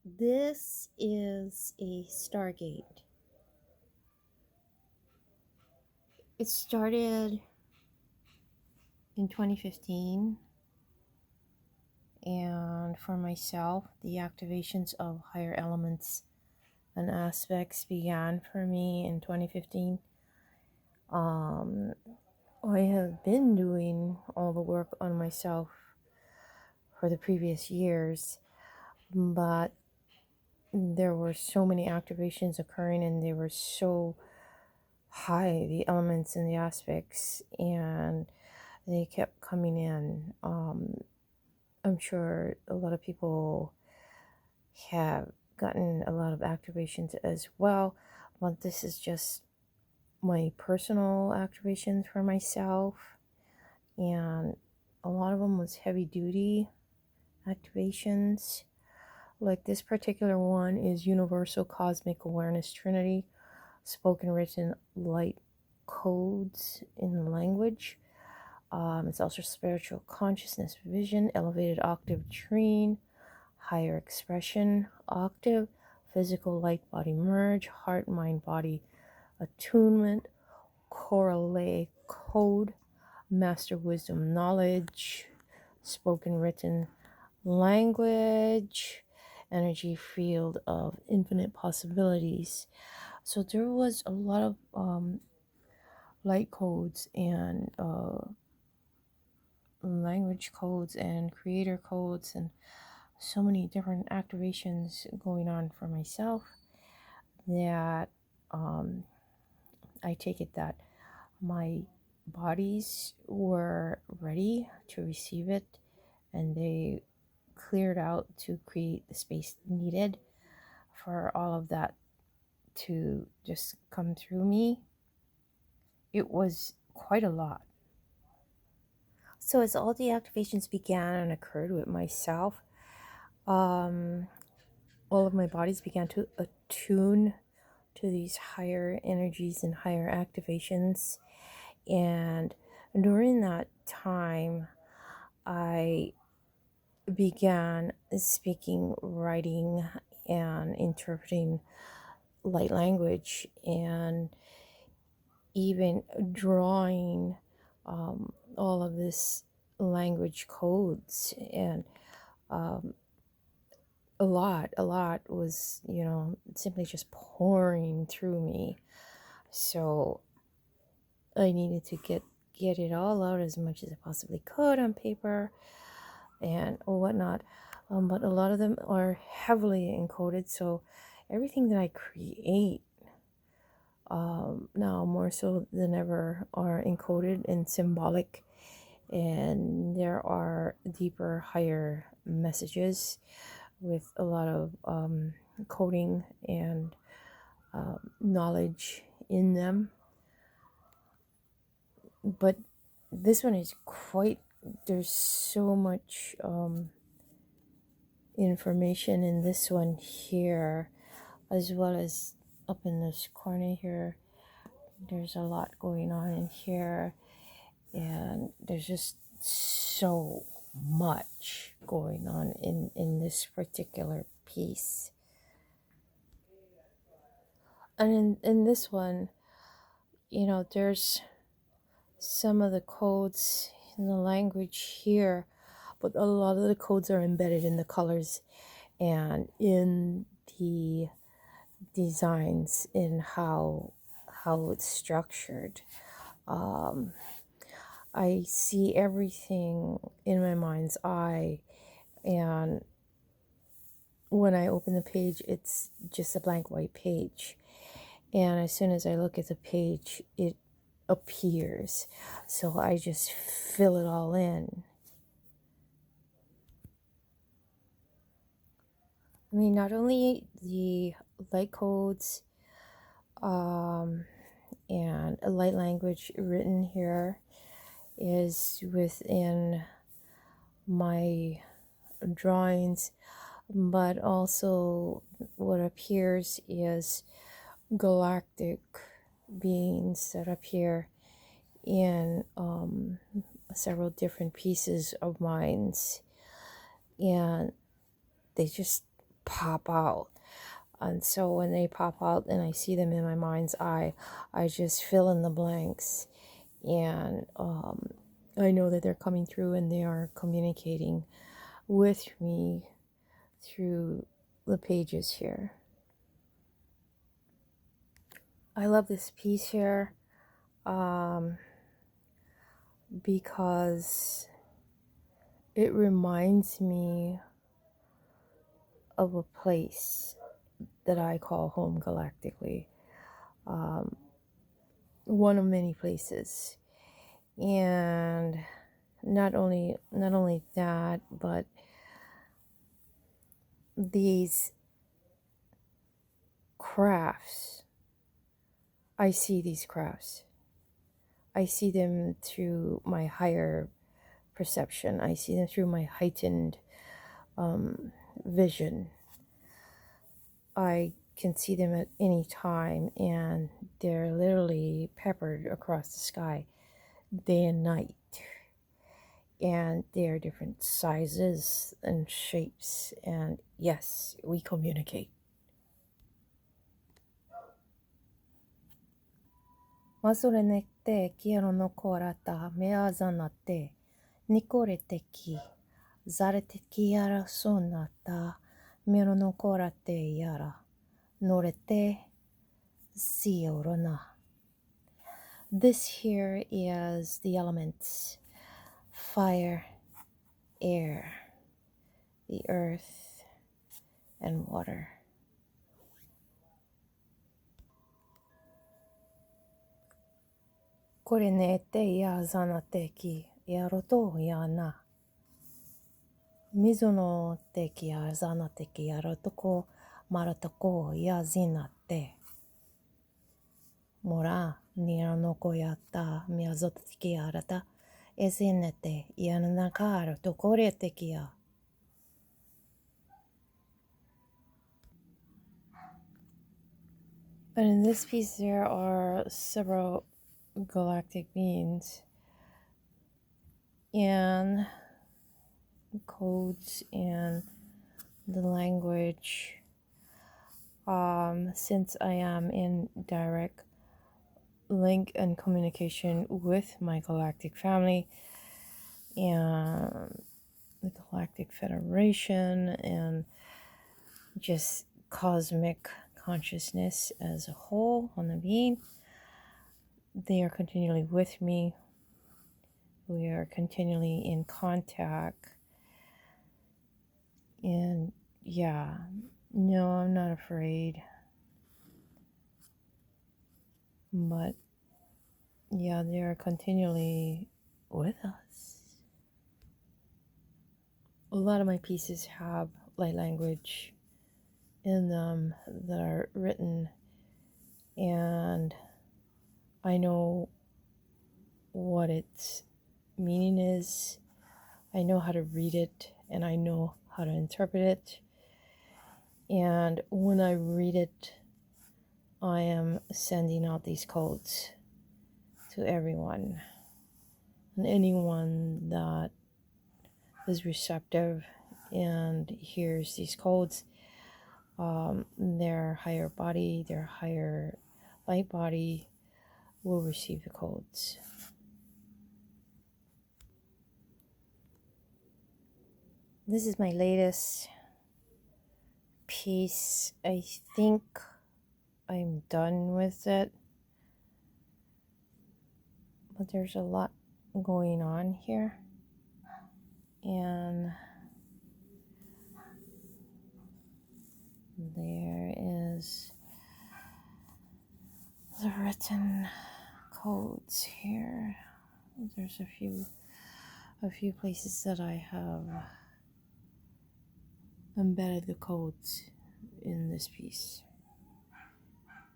This is a Stargate. It started in 2015, and for myself, the activations of higher elements and aspects began for me in 2015. Um, I have been doing all the work on myself for the previous years, but there were so many activations occurring and they were so high, the elements and the aspects, and they kept coming in. I'm sure a lot of people have gotten a lot of activations as well, but this is just my personal activations for myself, and a lot of them was heavy duty activations. Like this particular one is Universal Cosmic Awareness Trinity, spoken written light codes in language. It's also spiritual consciousness vision, elevated octave trine, higher expression octave, physical light body merge, heart mind body attunement, correlate code, master wisdom knowledge, spoken written language, energy field of infinite possibilities. So there was a lot of light codes and language codes and creator codes and so many different activations going on for myself that I take it that my bodies were ready to receive it, and they cleared out to create the space needed for all of that to just come through me. It was quite a lot. So as all the activations began and occurred with myself, all of my bodies began to attune to these higher energies and higher activations. And during that time, I began speaking, writing, and interpreting light language, and even drawing all of this language codes. And um, a lot was, simply just pouring through me. So I needed to get it all out as much as I possibly could on paper and whatnot. But a lot of them are heavily encoded, so everything that I create now more so than ever are encoded and symbolic, and there are deeper, higher messages with a lot of coding and knowledge in them. But this one is quite, there's so much information in this one here, as well as up in this corner here. There's a lot going on in here, and there's just so much going on in this particular piece. And in this one, there's some of the codes in the language here, but a lot of the codes are embedded in the colors and in the designs, in how it's structured. I see everything in my mind's eye, and when I open the page, it's just a blank white page, and as soon as I look at the page, it appears, so I just fill it all in. I mean, not only the light codes and a light language written here is within my drawings, but also what appears is galactic beings that appear in several different pieces of mines, and they just pop out. And so when they pop out and I see them in my mind's eye, I just fill in the blanks. And I know that they're coming through and they are communicating with me through the pages here. I love this piece here because it reminds me of a place that I call home galactically. One of many places. And not only that, but these crafts, I see these crafts. I see them through my higher perception. I see them through my heightened vision. I can see them at any time, and they're literally peppered across the sky day and night. And they're different sizes and shapes, and yes, we communicate. マソレネってキアロノコラタメアザナテニコレテキザレテキヤラソナタメロノコラテヤラノレテシオロナ. This here is the elements: fire, air, the earth, and water. これねてやざなてきやろとやな。水のてきやざなてきやろとこまらとこやじなて。もらにらのこやったみやぞてきやらた。えじねてやななかあるとこれてきや。But in this piece, there are several galactic beings and codes and the language. Since I am in direct link and communication with my galactic family and the Galactic Federation and just cosmic consciousness as a whole on the being, they are continually with me. We are continually in contact. And yeah, no, I'm not afraid. But yeah, they are continually with us. A lot of my pieces have light language in them that are written, and I know what its meaning is. I know how to read it, and I know how to interpret it. And when I read it, I am sending out these codes to everyone and anyone that is receptive and hears these codes. Their higher body, their higher light body will receive the codes. This is my latest piece. I think I'm done with it, but there's a lot going on here, and there is the written codes here. There's a few places that I have embedded the codes in this piece,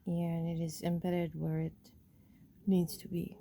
and it is embedded where it needs to be.